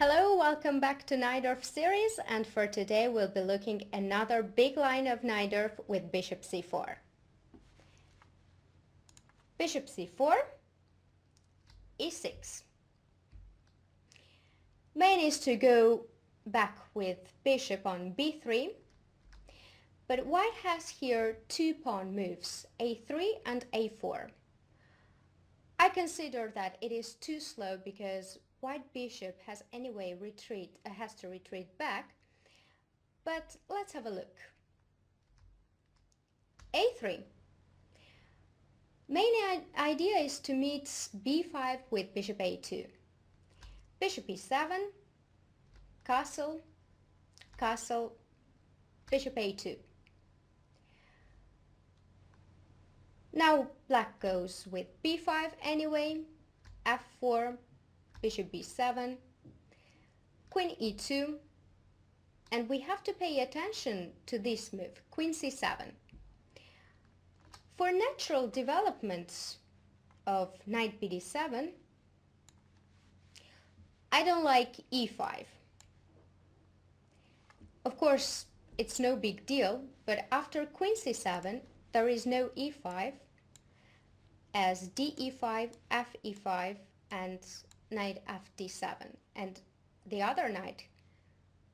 Hello, welcome back to Najdorf series, and for today we'll be looking another big line of Najdorf with bishop c4. Bishop c4, e6. Main is to go back with bishop on b3, but white has here two pawn moves, a3 and a4. I consider that it is too slow because white bishop has to retreat back, but let's have a look. a3. Main idea is to meet b5 with bishop a2. Bishop e7, castle, castle, bishop a2. Now black goes with b5 anyway, f4, bishop b7, queen e2, and we have to pay attention to this move, queen c7. For natural developments of knight bd7, I don't like e5. Of course, it's no big deal, but after queen c7, there is no e5, as de5, fe5, and knight fd7, and the other knight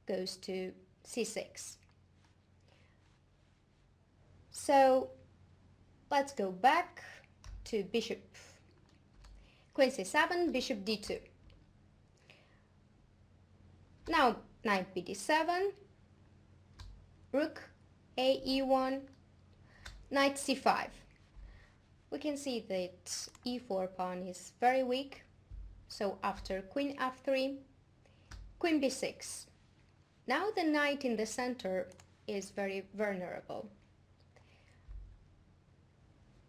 goes to c6. So let's go back to bishop, queen c7, bishop d2. Now knight bd7, rook a e1, knight c5. We can see that e4 pawn is very weak, so after queen f3, queen b6. Now the knight in the center is very vulnerable.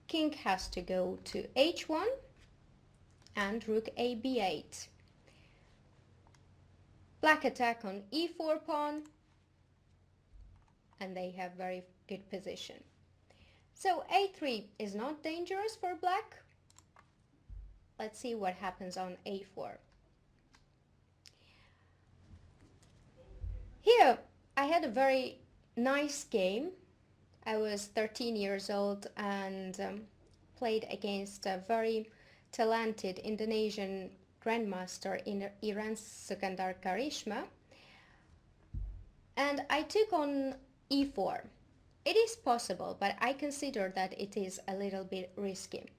King has to go to h1 and rook a b8. Black attack on e4 pawn, and they have very good position. So a3 is not dangerous for black. Let's see what happens on a4. Here I had a very nice game. I was 13 years old and played against a very talented Indonesian grandmaster in Iran Sukandar Karishma, and I took on e4. It is possible, but I consider that it is a little bit risky.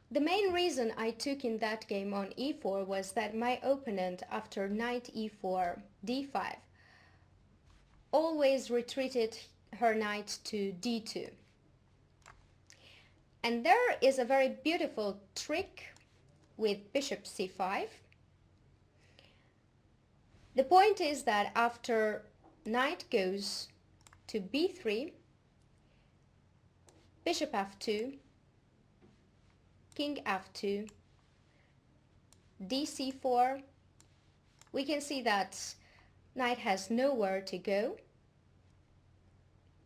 The main reason I took in that game on e4 was that my opponent, after knight e4, d5, always retreated her knight to d2. And there is a very beautiful trick with bishop c5. The point is that after knight goes to b3, bishop f2, king f2, dc4, we can see that knight has nowhere to go,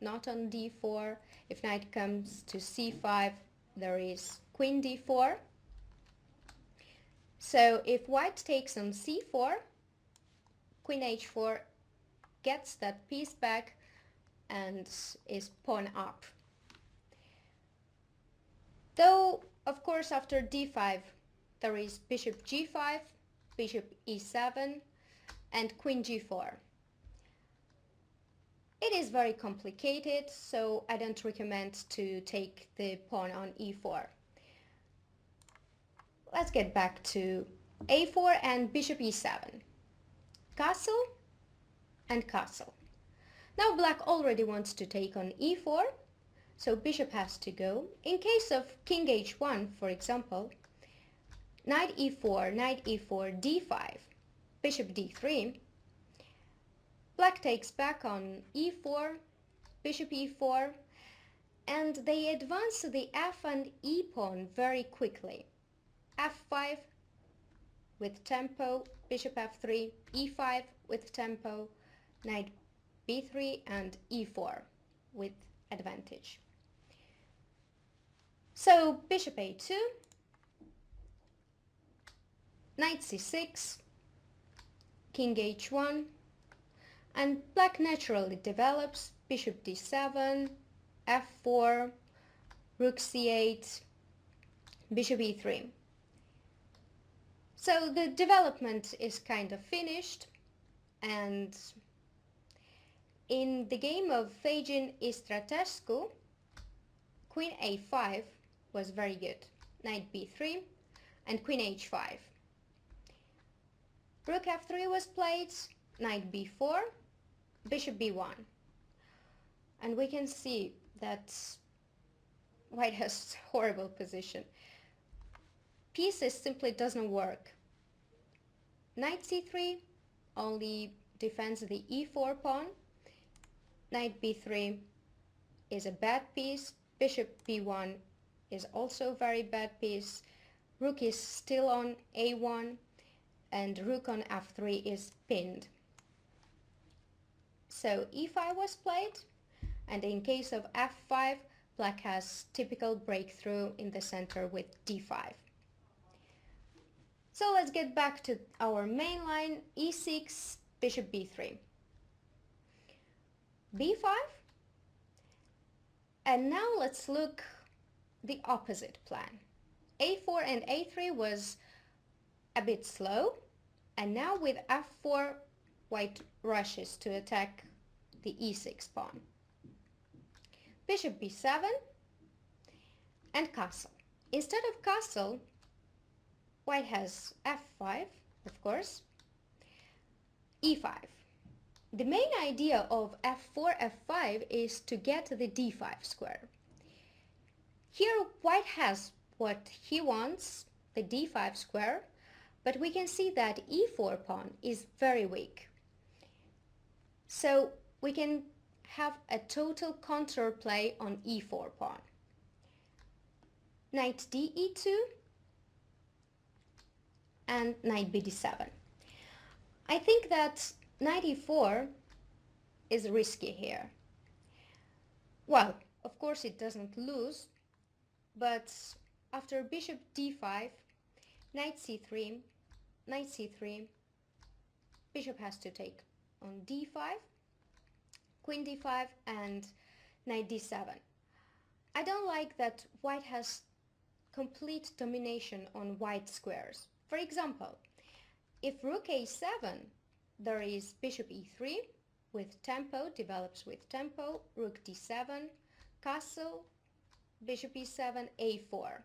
not on d4. If knight comes to c5, there is queen d4. So if white takes on c4, queen h4 gets that piece back and is pawn up. Though, of course, after d5, there is bishop g5, bishop e7, and queen g4. It is very complicated, so I don't recommend to take the pawn on e4. Let's get back to a4 and bishop e7. Castle and castle. Now black already wants to take on e4, so bishop has to go. In case of king h1, for example, knight e4, d5, bishop d3, black takes back on e4, bishop e4, and they advance the f and e pawn very quickly. f5 with tempo, bishop f3, e5 with tempo, knight b3 and e4 with advantage. So bishop a2, knight c6, king h1, and black naturally develops bishop d7, f4, rook c8, bishop e3. So the development is kind of finished, and in the game of Fagin Istratescu, queen a5 was very good, knight b3 and queen h5. Rook f3 was played, knight b4, bishop b1. And we can see that white has horrible position. Pieces simply doesn't work. Knight c3 only defends the e4 pawn. Knight b3 is a bad piece. Bishop b1 is also a very bad piece. Rook is still on a1, and rook on f3 is pinned. So e5 was played, and in case of f5, black has typical breakthrough in the center with d5. So let's get back to our main line, e6, bishop b3, b5, and now let's look the opposite plan. a4 and a3 was a bit slow, and now with f4, white rushes to attack the e6 pawn. Bishop b7 and castle. Instead of castle, white has f5, of course, e5. The main idea of f4, f5 is to get the d5 square. Here white has what he wants, the d5 square, but we can see that e4 pawn is very weak. So we can have a total counterplay on e4 pawn. Knight de2 and knight bd7. I think that knight e4 is risky here. Well, of course it doesn't lose, but after bishop d5, knight c3, bishop has to take on d5, queen d5 and knight d7. I don't like that white has complete domination on white squares. For example, if rook a7, there is bishop e3 with tempo, develops with tempo, rook d7, castle, bishop e7, a4.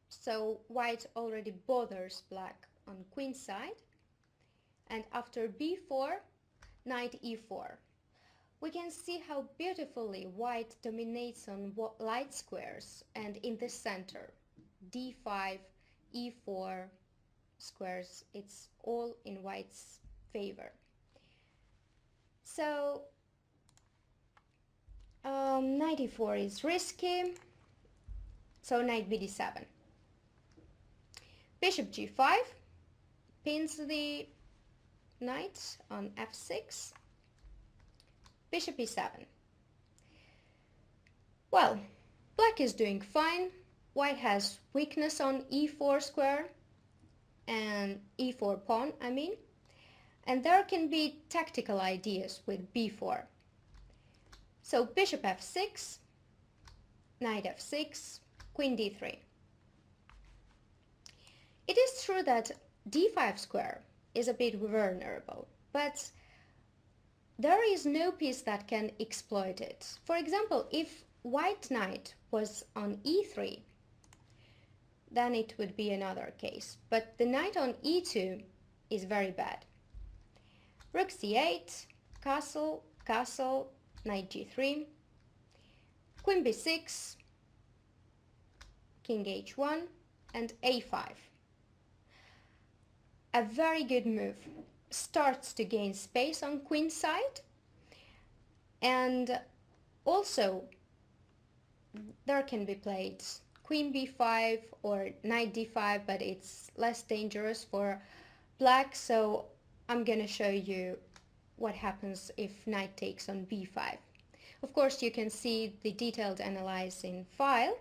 So white already bothers black on queen side. And after b4, knight e4. We can see how beautifully white dominates on light squares and in the center. d5, e4 squares, it's all in white's favor. So knight e4 is risky, so knight bd7. Bishop g5 pins the knight on f6, bishop e7. Well, black is doing fine. White has weakness on e4 square and e4 pawn, I mean, and there can be tactical ideas with b4. So bishop f6, knight f6, queen d3. It is true that d5 square is a bit vulnerable, but there is no piece that can exploit it. For example, if white knight was on e3, then it would be another case, but the knight on e2 is very bad. Rook c8, castle, castle, knight g3, queen b6, king h1 and a5. A very good move. Starts to gain space on queen side, and also there can be played queen b5 or knight d5, but it's less dangerous for black, so I'm gonna show you what happens if knight takes on b5. Of course you can see the detailed analysis in file.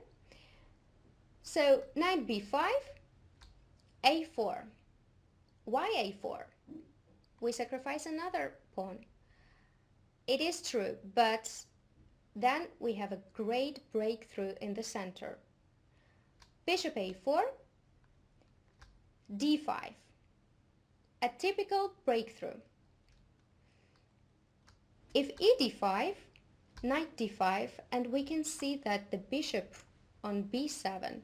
So knight b5, a4. Why a4? we sacrifice another pawn. It is true, but then we have a great breakthrough in the center. Bishop a4, d5. A typical breakthrough. If e d5, knight d5, and we can see that the bishop on b7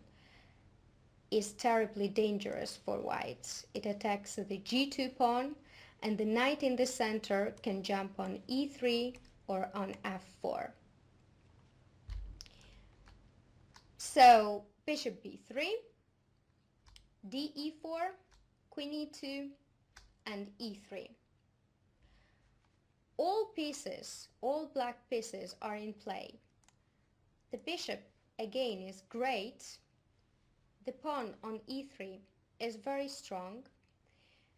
is terribly dangerous for white. It attacks the g2 pawn, and the knight in the center can jump on e3 or on f4. So bishop b3, de4, queen e2, and e3. All pieces, all black pieces are in play. The bishop again is great. The pawn on e3 is very strong.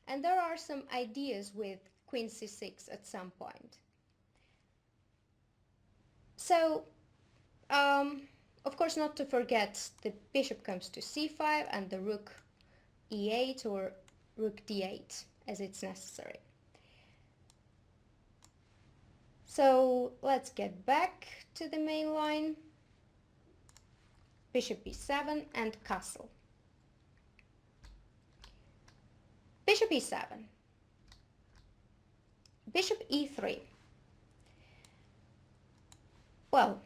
And there are some ideas with queen c6 at some point. So, of course, not to forget, the bishop comes to c5 and the rook e8 or rook d8 as it's necessary. So let's get back to the main line. Bishop b7 and castle. Bishop e7. Bishop e3. Well,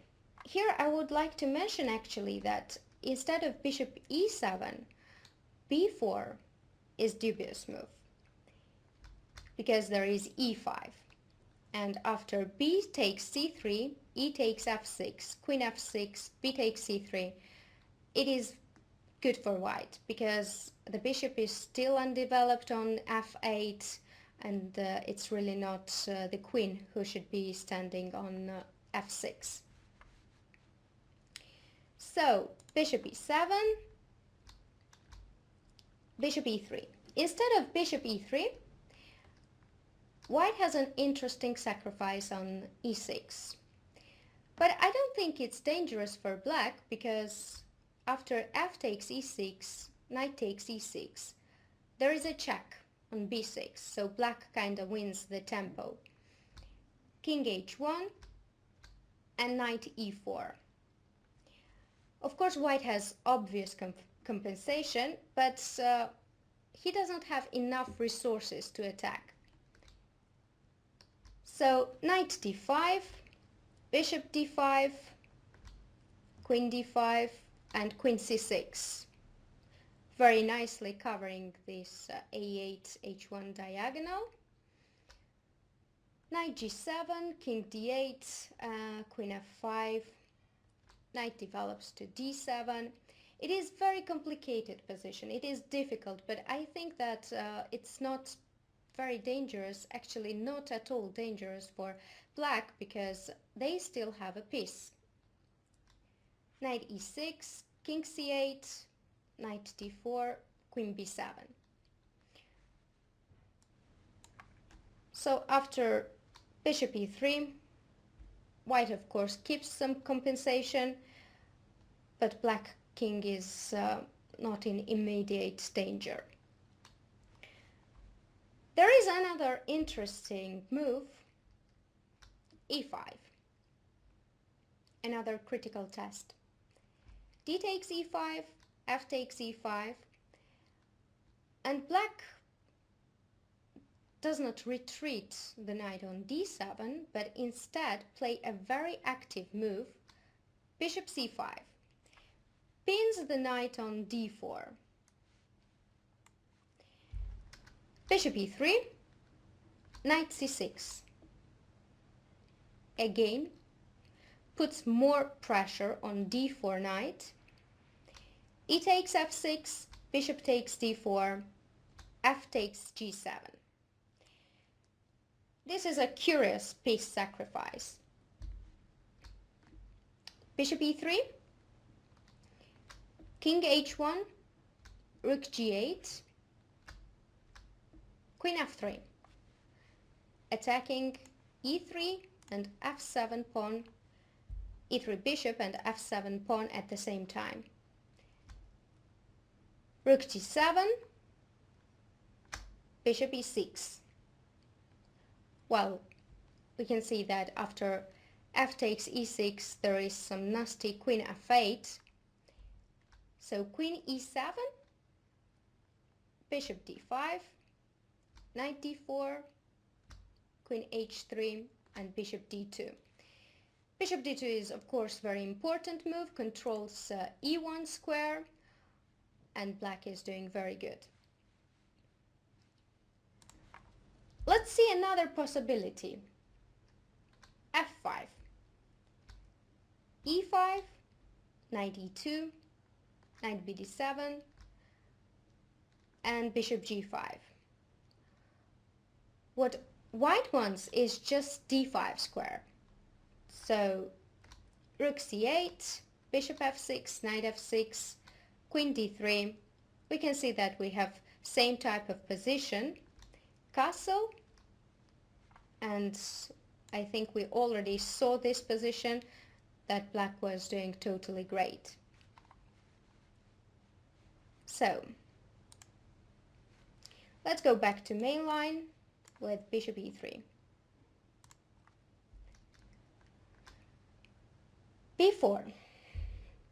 here I would like to mention actually that instead of bishop e7, b4 is dubious move because there is e5. And after b takes c3, e takes f6, queen f6, b takes c3, it is good for white because the bishop is still undeveloped on f8 and it's really not the queen who should be standing on f6. So bishop e7, bishop e3. Instead of bishop e3, white has an interesting sacrifice on e6. But I don't think it's dangerous for black because after f takes e6, knight takes e6, there is a check on b6, so black kind of wins the tempo. King h1 and knight e4. Of course, white has obvious compensation, but he doesn't have enough resources to attack. So knight d5, bishop d5, queen d5, and queen c6. Very nicely covering this a8, h1 diagonal. Knight g7, king d8, queen f5, knight develops to d7. It is very complicated position. It is difficult, but I think that it's not very dangerous, actually not at all dangerous for black because they still have a piece. Knight e6, king c8, knight d4, queen b7. So after bishop e3, white of course keeps some compensation, but black king is not in immediate danger. There is another interesting move, e5, another critical test. D takes e5, f takes e5, and black does not retreat the knight on d7, but instead play a very active move, bishop c5, pins the knight on d4. Bishop e3, knight c6. Again, puts more pressure on d4 knight. E takes f6, bishop takes d4, f takes g7. This is a curious piece sacrifice. Bishop e3, king h1, rook g8, queen f3, attacking e3 and f7 pawn, e3 bishop and f7 pawn at the same time. Rook g7, bishop e6. Well, we can see that after f takes e6 there is some nasty queen f8. So queen e7, bishop d5, knight d4, queen h3, and bishop d2. Bishop d2 is of course very important move, controls e1 square, and black is doing very good. Let's see another possibility. f5, e5, knight e2, knight bd7, and bishop g5. What white wants is just d5 square. So rook c8, bishop f6, knight f6, queen d3. We can see that we have same type of position, castle, and I think we already saw this position that black was doing totally great. So let's go back to main line with bishop e3. b4,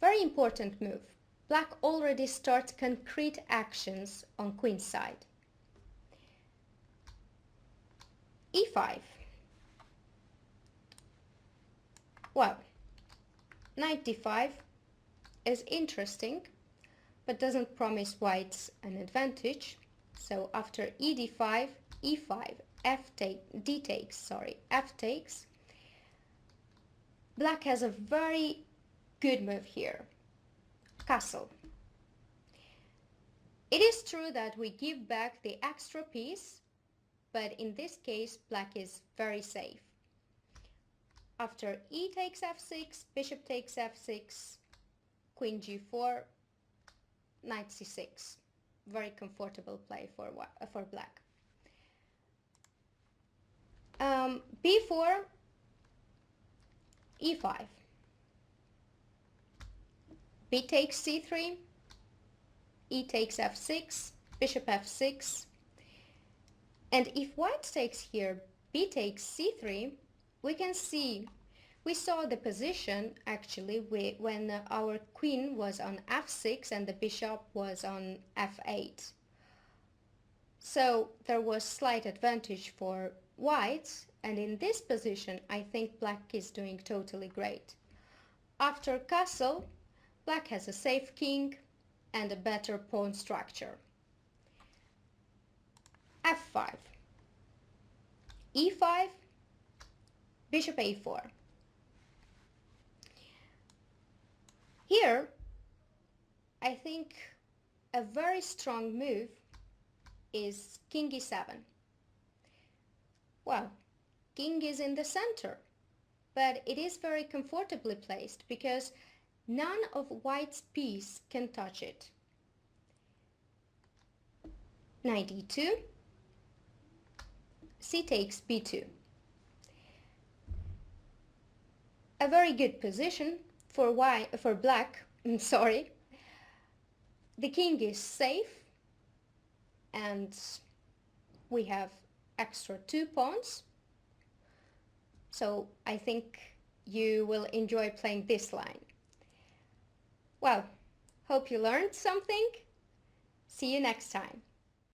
very important move. Black already starts concrete actions on queen side. e5. Well, knight d5 is interesting, but doesn't promise whites an advantage. So after e d5, e5, f takes. Black has a very good move here, castle. It is true that we give back the extra piece, but in this case black is very safe. After e takes f6, bishop takes f6, queen g4, knight c6. Very comfortable play for black. b4, e5, b takes c3, e takes f6, bishop f6, and if white takes here, b takes c3, we saw the position actually when our queen was on f6 and the bishop was on f8. So there was slight advantage for whites, and in this position I think black is doing totally great. After castle, black has a safe king and a better pawn structure. f5, e5, bishop a4. Here, I think a very strong move is king e7. Well, king is in the center, but it is very comfortably placed because none of white's piece can touch it. Knight e2, c takes b2. A very good position for black. Sorry. The king is safe, and we have extra 2 pawns. So I think you will enjoy playing this line. Well, hope you learned something. See you next time.